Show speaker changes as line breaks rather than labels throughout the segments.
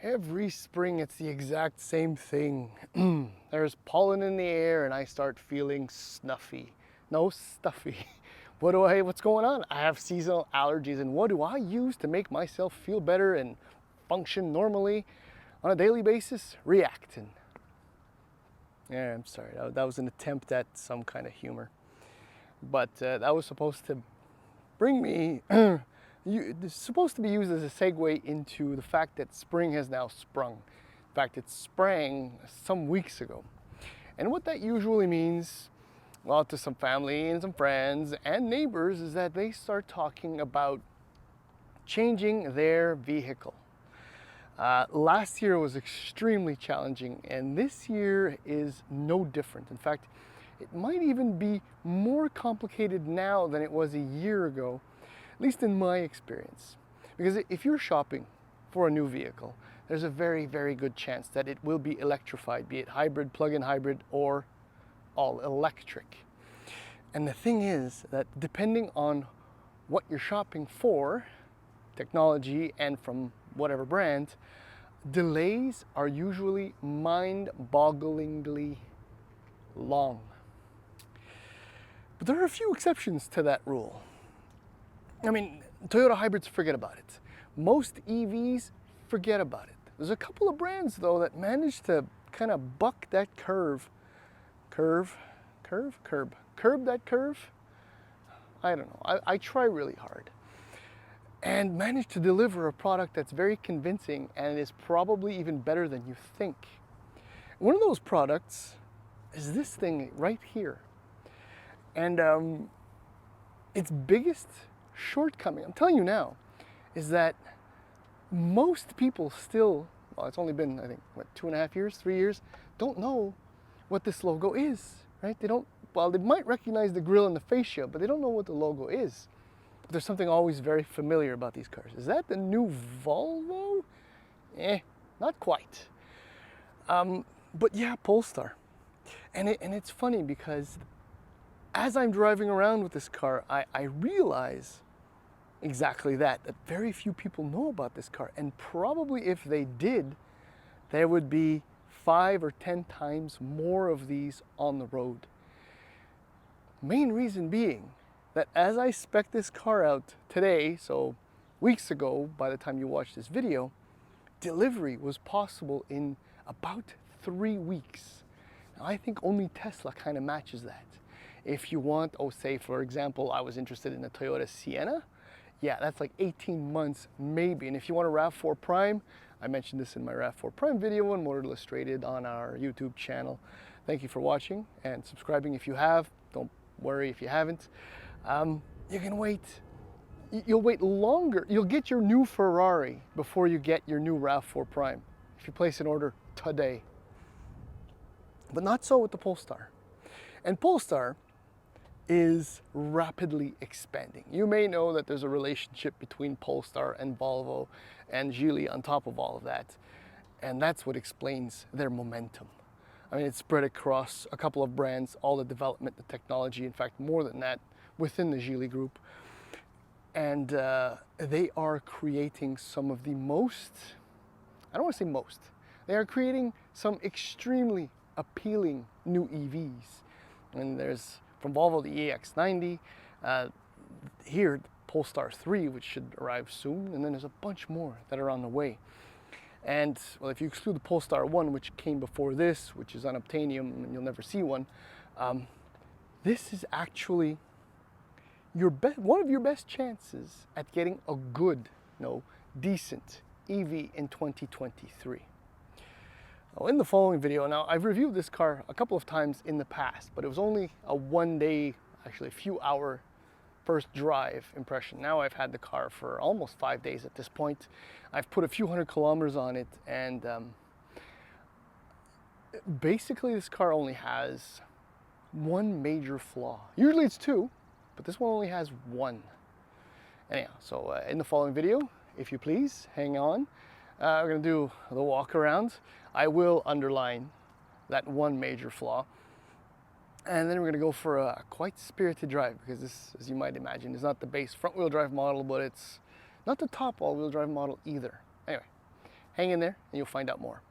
Every spring, it's the exact same thing. There's pollen in the air, and I start feeling snuffy. No, stuffy. What's going on? I have seasonal allergies, and what do I use to make myself feel better and function normally on a daily basis? Reactin. Yeah, I'm sorry. That was an attempt at some kind of humor. But that was supposed to bring me it's supposed to be used as a segue into the fact that spring has now sprung. In fact, it sprang some weeks ago. And what that usually means, well, to some family and some friends and neighbors, is that they start talking about changing their vehicle. Last year was extremely challenging, and this year is no different. In fact, it might even be more complicated now than it was a year ago, at least in my experience. Because if you're shopping for a new vehicle, there's a very, very good chance that it will be electrified, be it hybrid, plug-in hybrid, or all electric. And the thing is that depending on what you're shopping for, technology and from whatever brand, delays are usually mind-bogglingly long. But there are a few exceptions to that rule. I mean, Toyota hybrids, forget about it. Most EVs, forget about it. There's a couple of brands, though, that managed to kind of buck that curb that curve. I don't know. I try really hard. And managed to deliver a product that's very convincing and is probably even better than you think. One of those products is this thing right here. And its biggest shortcoming, I'm telling you now, is that most people still, well, it's only been, I think, what, 2.5 years, 3 years, don't know what this logo is, right? They don't, well, they might recognize the grille and the fascia, but they don't know what the logo is. But there's something always very familiar about these cars. Is that the new Volvo? Not quite. But yeah, Polestar. And it's funny because as I'm driving around with this car, I realize exactly that very few people know about this car. And probably if they did, there would be 5 or 10 times more of these on the road. Main reason being that as I spec'd this car out today, so weeks ago, by the time you watch this video, delivery was possible in about 3 weeks. Now, I think only Tesla kind of matches that. If you want, say for example, I was interested in a Toyota Sienna, yeah, that's like 18 months maybe. And if you want a RAV4 Prime, I mentioned this in my RAV4 Prime video on Motor Illustrated on our YouTube channel. Thank you for watching and subscribing if you have. Don't worry if you haven't. You can wait. You'll wait longer. You'll get your new Ferrari before you get your new RAV4 Prime if you place an order today. But not so with the Polestar. And Polestar is rapidly expanding. You may know that there's a relationship between Polestar and Volvo and Geely on top of all of that. And that's what explains their momentum. I mean, it's spread across a couple of brands, all the development, the technology, in fact, more than that, within the Geely group. And they are creating some of the most, I don't want to say most, they are creating some extremely appealing new EVs. And there's from Volvo the EX90, here Polestar 3, which should arrive soon, and then there's a bunch more that are on the way. And well, if you exclude the Polestar 1, which came before this, which is unobtainium and you'll never see one, this is actually one of your best chances at getting a good, decent EV in 2023. In the following video, now I've reviewed this car a couple of times in the past, but it was only a 1 day, actually a few hour first drive impression. Now I've had the car for almost 5 days at this point. I've put a few hundred kilometers on it, and basically this car only has one major flaw. Usually it's 2, but this one only has 1. Anyhow, so in the following video, if you please, hang on. We're going to do the walk around. I will underline that one major flaw. And then we're going to go for a quite spirited drive, because this, as you might imagine, is not the base front-wheel drive model, but it's not the top all-wheel drive model either. Anyway, Hang in there and you'll find out more.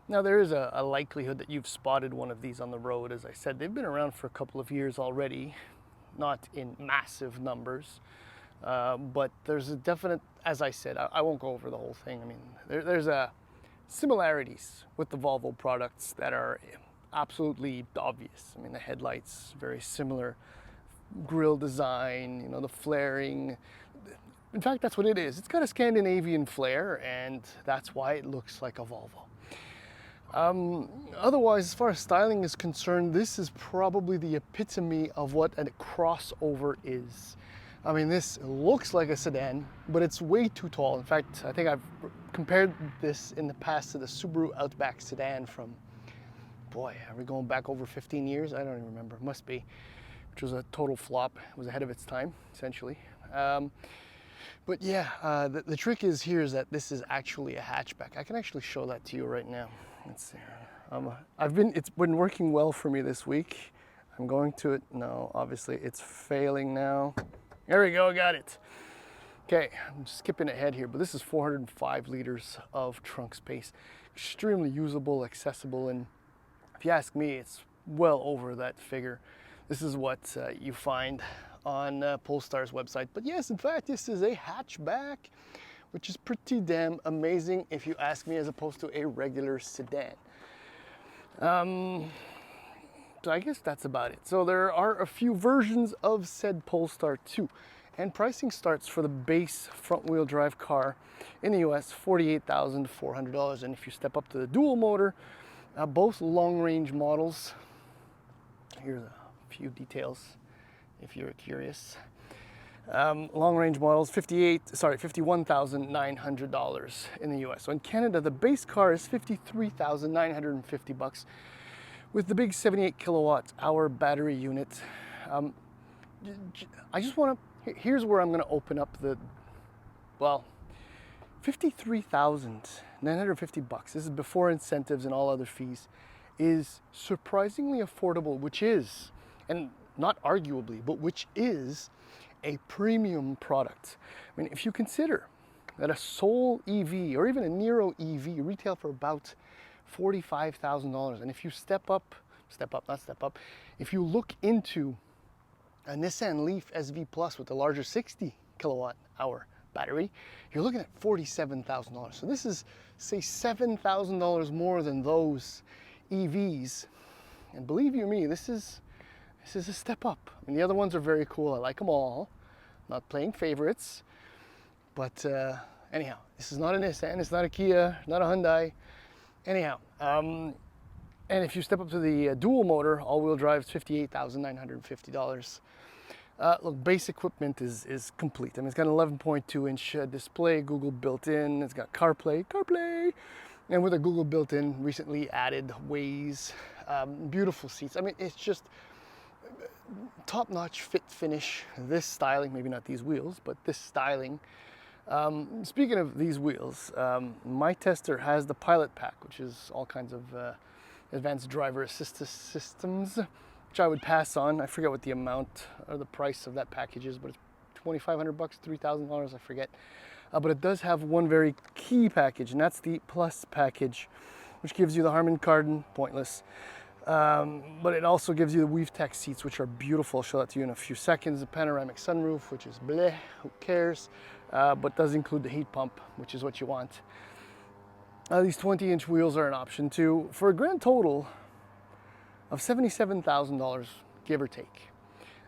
Now there is a likelihood that you've spotted one of these on the road. As I said, they've been around for a couple of years already, not in massive numbers, but there's a definite, as I said, I won't go over the whole thing. I mean, there's similarities with the Volvo products that are absolutely obvious. I mean, the headlights, very similar, grille design, you know, the flaring. In fact, that's what it is. It's got a Scandinavian flair, and that's why it looks like a Volvo. Otherwise, as far as styling is concerned, this is probably the epitome of what a crossover is. I mean, this looks like a sedan, but it's way too tall. In fact, I think I've compared this in the past to the Subaru Outback sedan from, boy, are we going back over 15 years? I don't even remember. Must be. Which was a total flop. It was ahead of its time, essentially. But yeah, the trick is here is that this is actually a hatchback. I can actually show that to you right now. Let's see. It's been working well for me this week. I'm going to it. No, obviously it's failing now. There we go, got it. Okay, I'm skipping ahead here, but this is 405 liters of trunk space. Extremely usable, accessible, and if you ask me, it's well over that figure. This is what you find on Polestar's website. But yes, in fact, this is a hatchback, which is pretty damn amazing if you ask me, as opposed to a regular sedan. So I guess that's about it. So there are a few versions of said Polestar 2, and pricing starts for the base front-wheel drive car in the US, $48,400. And if you step up to the dual motor, both long-range models, here's a few details if you're curious. Long-range models, $51,900 in the US. So in Canada, the base car is $53,950 with the big 78 kilowatt hour battery unit. I just want to, here's where I'm going to open up the, well, $53,950. This is before incentives and all other fees, is surprisingly affordable, which is, and not arguably, but which is a premium product. I mean, if you consider that a Soul EV or even a Nero EV retail for about $45,000, and if you if you look into a Nissan Leaf SV Plus with the larger 60 kilowatt hour battery, you're looking at $47,000. So this is, say, $7,000 more than those EVs. And believe you me, this is a step up. I mean, the other ones are very cool. I like them all. Not playing favorites. But anyhow, this is not a Nissan, it's not a Kia, not a Hyundai. Anyhow, and if you step up to the dual motor, all-wheel drive, is $58,950. Look, base equipment is complete. I mean, it's got an 11.2 inch display, Google built in. It's got CarPlay, and with a Google built in, recently added Waze, beautiful seats. I mean, it's just top-notch fit finish. This styling, maybe not these wheels, but this styling. Speaking of these wheels, my tester has the Pilot Pack, which is all kinds of advanced driver assistance systems, which I would pass on. I forget what the amount or the price of that package is, but it's $2,500, $3,000, I forget. But it does have one very key package, and that's the Plus package, which gives you the Harman Kardon, pointless. But it also gives you the Weave Tech seats, which are beautiful. I'll show that to you in a few seconds. The panoramic sunroof, which is bleh, who cares? But does include the heat pump, which is what you want. These 20-inch wheels are an option too, for a grand total of $77,000, give or take.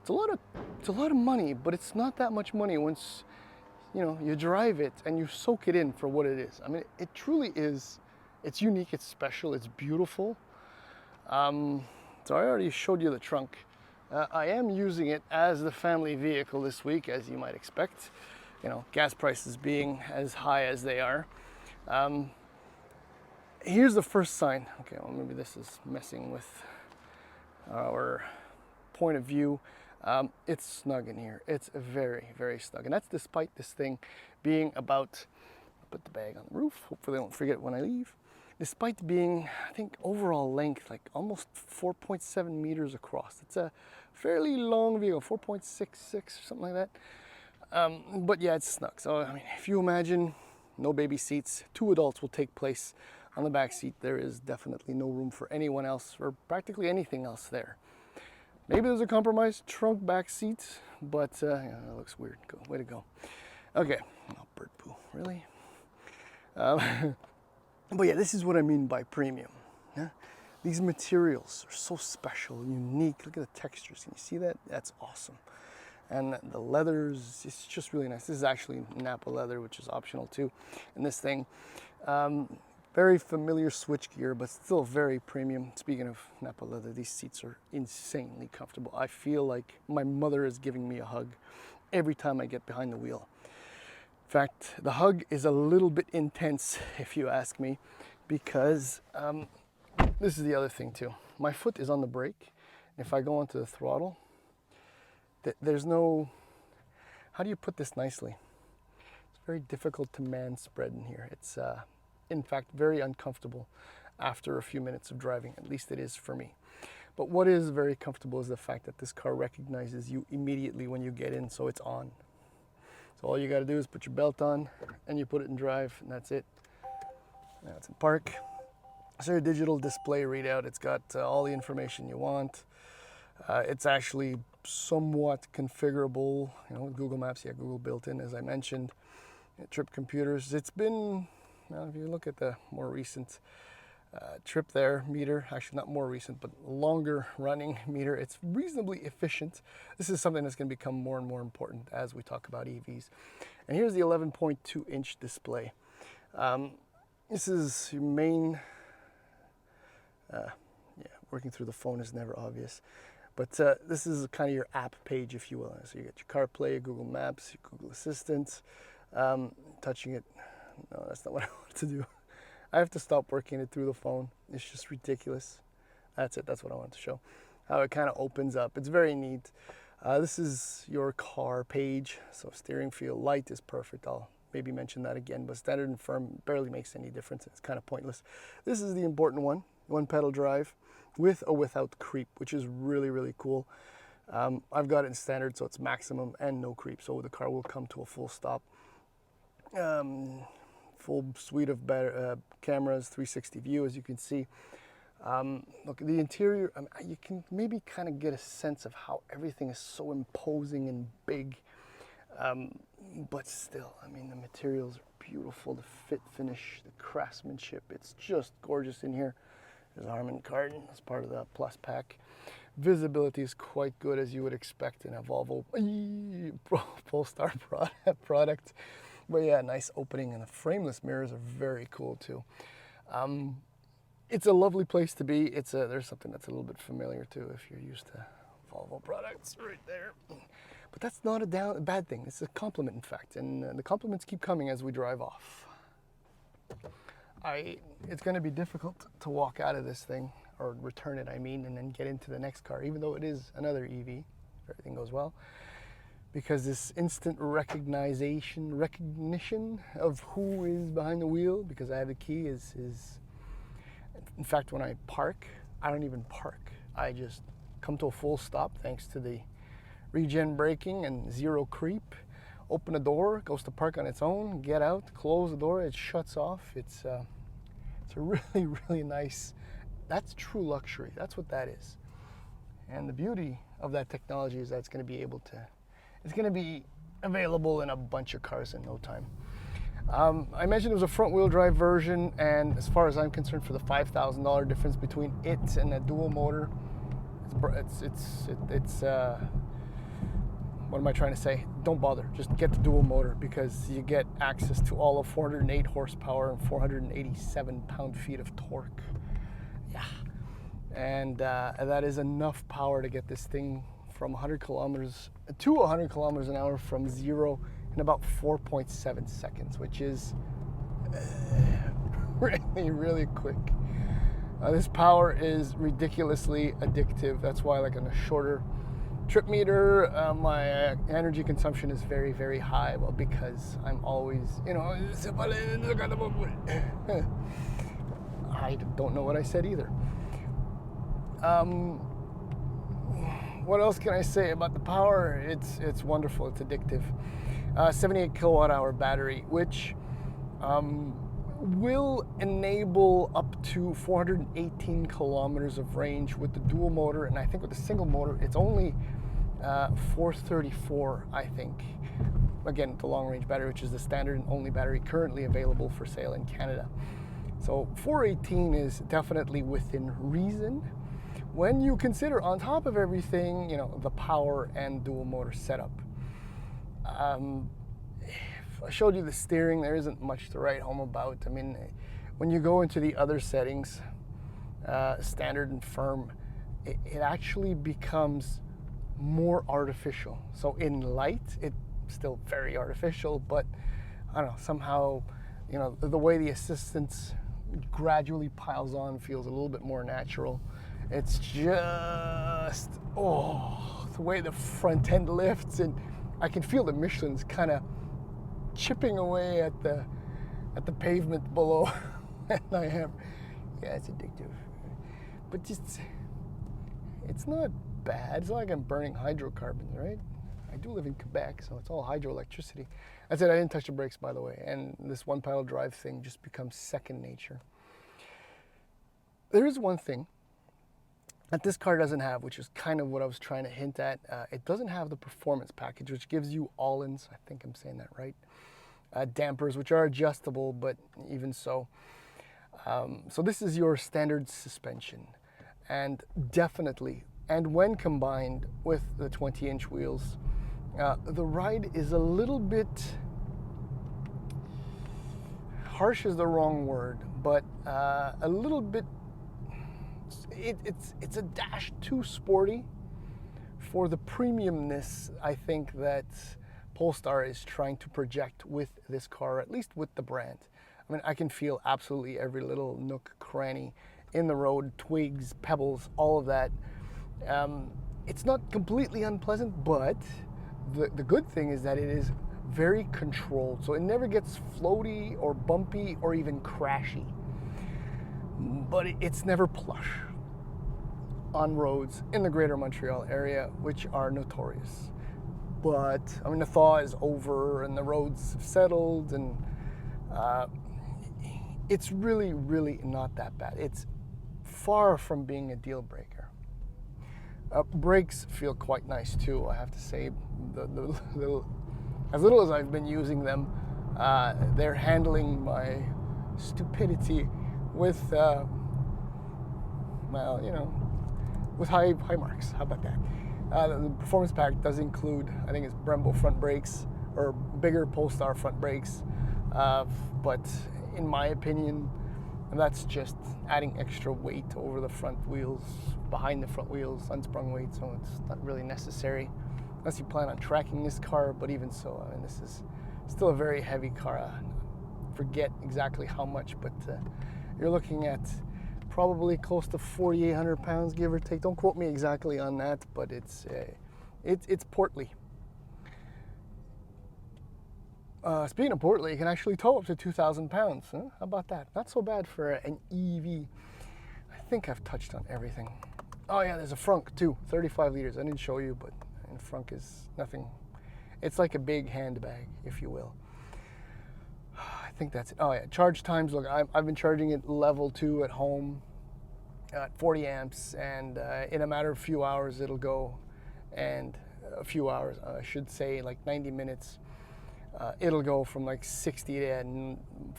It's a lot of money, but it's not that much money once you drive it and you soak it in for what it is. I mean, it truly is. It's unique. It's special. It's beautiful. So I already showed you the trunk. I am using it as the family vehicle this week, as you might expect. Gas prices being as high as they are. Here's the first sign. Okay, well, maybe this is messing with our point of view. It's snug in here. It's very, very snug. And that's despite this thing being about, I'll put the bag on the roof, hopefully I won't forget when I leave. Despite being, I think, overall length, like almost 4.7 meters across. It's a fairly long vehicle, 4.66 or something like that. But yeah, it's snug. So, I mean, if you imagine no baby seats. 2 adults will take place on the back seat. There is definitely no room for anyone else or practically anything else there. Maybe there's a compromised trunk back seat, but yeah, that looks weird. Way to go. Okay, oh, bird poo, really? But yeah, this is what I mean by premium. Yeah? These materials are so special, unique. Look at the textures. Can you see that? That's awesome. And the leathers, it's just really nice. This is actually Napa leather, which is optional too. And this thing, very familiar switchgear, but still very premium. Speaking of Napa leather, these seats are insanely comfortable. I feel like my mother is giving me a hug every time I get behind the wheel. In fact, the hug is a little bit intense, if you ask me, because this is the other thing too. My foot is on the brake. If I go onto the throttle, there's no, how do you put this nicely? It's very difficult to man spread in here. It's in fact very uncomfortable after a few minutes of driving. At least it is for me. But what is very comfortable is the fact that this car recognizes you immediately when you get in, so it's on. So all you got to do is put your belt on and you put it in drive, and that's it. Now it's in park. So your digital display readout, it's got all the information you want. It's actually somewhat configurable, you know, with Google Maps. Yeah, Google built in, as I mentioned. Trip computers. It's been, well, if you look at the more recent trip there meter, actually not more recent, but longer running meter, it's reasonably efficient. This is something that's going to become more and more important as we talk about EVs. And here's the 11.2 inch display. This is your main, yeah, working through the phone is never obvious. But this is kind of your app page, if you will. So you get your CarPlay, your Google Maps, your Google Assistant. Touching it, no, that's not what I want to do. I have to stop working it through the phone. It's just ridiculous. That's it, that's what I wanted to show. How it kind of opens up. It's very neat. This is your car page. So steering feel light is perfect. I'll maybe mention that again, but standard and firm barely makes any difference. It's kind of pointless. This is the important one pedal drive with or without creep, which is really, really cool. I've got it in standard, so it's maximum and no creep. So the car will come to a full stop. Full suite of better cameras, 360 view, as you can see. Look at the interior. You can maybe kind of get a sense of how everything is so imposing and big, but still, I mean, the materials are beautiful. The fit, finish, the craftsmanship, it's just gorgeous in here. There's Harman Kardon as part of the Plus pack. Visibility is quite good, as you would expect in a Volvo Polestar product. But yeah, nice opening, and the frameless mirrors are very cool too. It's a lovely place to be. There's something that's a little bit familiar too if you're used to Volvo products right there. But that's not a bad thing. It's a compliment, in fact, and the compliments keep coming as we drive off. It's going to be difficult to walk out of this thing, or return it, I mean, and then get into the next car, even though it is another EV, if everything goes well. Because this instant recognition of who is behind the wheel, because I have the key, is in fact, when I park, I don't even park. I just come to a full stop thanks to the regen braking and zero creep. Open the door, goes to park on its own, get out, close the door, it shuts off. It's a really, really nice, that's true luxury. That's what that is. And the beauty of that technology is that it's going to be available in a bunch of cars in no time. I mentioned it was a front-wheel drive version, and as far as I'm concerned, for the $5,000 difference between it and a dual motor, it's what am I trying to say? Don't bother. Just get the dual motor, because you get access to all of 408 horsepower and 487 pound-feet of torque. Yeah, and that is enough power to get this thing from 100 kilometers to 100 kilometers an hour from zero in about 4.7 seconds, which is really, really quick. This power is ridiculously addictive. That's why, like, on a shorter trip meter, my energy consumption is very, very high. Well, because I'm always, I don't know what I said either. What else can I say about the power? It's wonderful. It's addictive. 78 kilowatt hour battery, which will enable up to 418 kilometers of range with the dual motor, and I think with the single motor it's only 434, I think. Again, the long range battery, which is the standard and only battery currently available for sale in Canada. So 418 is definitely within reason when you consider, on top of everything, you know, the power and dual motor setup. I showed you the steering. There isn't much to write home about. I mean, when you go into the other settings, standard and firm, it actually becomes more artificial. So in light, it's still very artificial, but I don't know, somehow, you know, the way the assistance gradually piles on feels a little bit more natural. It's just, oh, the way the front end lifts, and I can feel the Michelin's kind of chipping away at the pavement below. And I am, yeah, it's addictive, but just, it's not bad. It's not like I'm burning hydrocarbons, right? I do live in Quebec, so it's all hydroelectricity. I said I didn't touch the brakes, by the way, and this one pedal drive thing just becomes second nature. There is one thing that this car doesn't have, which is kind of what I was trying to hint at. It doesn't have the performance package, which gives you all-ins. I think I'm saying that right. Dampers, which are adjustable, but even so. So this is your standard suspension, and definitely, and when combined with the 20-inch wheels, the ride is a little bit, harsh is the wrong word, but a little bit, it's a dash too sporty for the premiumness I think that Polestar is trying to project with this car, at least with the brand. I mean, I can feel absolutely every little nook, cranny in the road, twigs, pebbles, all of that. It's not completely unpleasant, but the good thing is that it is very controlled. So it never gets floaty or bumpy or even crashy. But it's never plush on roads in the greater Montreal area, which are notorious. But, I mean, the thaw is over and the roads have settled, and it's really, really not that bad. It's far from being a deal breaker. Brakes feel quite nice too, I have to say. As little as I've been using them, they're handling my stupidity with, well, you know, with high marks. How about that? The performance pack does include, I think it's Brembo front brakes, or bigger Polestar front brakes, but in my opinion, that's just adding extra weight over the front wheels, behind the front wheels, unsprung weight, so it's not really necessary unless you plan on tracking this car. But even so, I mean, this is still a very heavy car. I forget exactly how much, but you're looking at probably close to 4,800 pounds, give or take. Don't quote me exactly on that, but it's portly. Speaking of portly, you can actually tow up to 2,000 pounds. Huh? How about that? Not so bad for an EV. I think I've touched on everything. Oh yeah, there's a frunk too, 35 liters. I didn't show you, but the frunk is nothing. It's like a big handbag, if you will. I think that's it. Oh yeah, charge times. Look, I've been charging it level 2 at home at 40 amps, and in a matter of a few hours it'll go, and a few hours, I should say, like 90 minutes. It'll go from like 60 to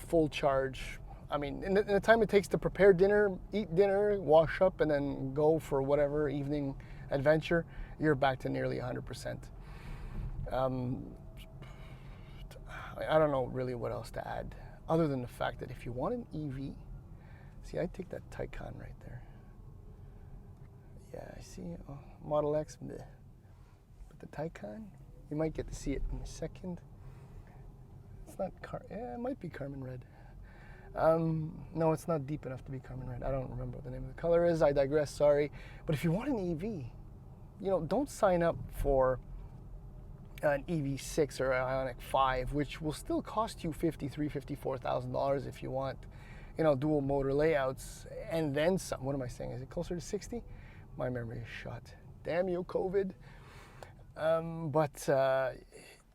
full charge. I mean, in the time it takes to prepare dinner, eat dinner, wash up, and then go for whatever evening adventure, you're back to nearly 100%. I don't know really what else to add, other than the fact that if you want an EV, see, I take that Taycan right there. Yeah, I see, oh, Model X, bleh. But the Taycan, you might get to see it in a second. It's not, it might be Carmen Red. No, it's not deep enough to be Carmen Red. I don't remember what the name of the color is. I digress, sorry. But if you want an EV, you know, don't sign up for an EV6 or an Ioniq 5, which will still cost you $53,000, $54,000 if you want, you know, dual motor layouts, and then some. What am I saying? Is it closer to 60? My memory is shot. Damn you, COVID. But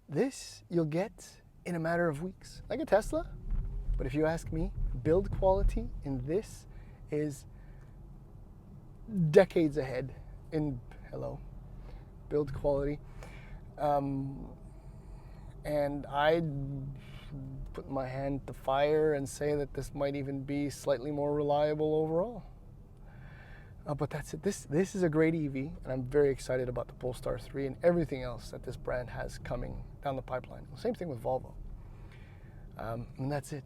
this you'll get in a matter of weeks, like a Tesla. But if you ask me, build quality in this is decades ahead in build quality. And I'd put my hand to fire and say that this might even be slightly more reliable overall. But that's it. This is a great EV, and I'm very excited about the Polestar 3 and everything else that this brand has coming down the pipeline. Same thing with Volvo. And that's it.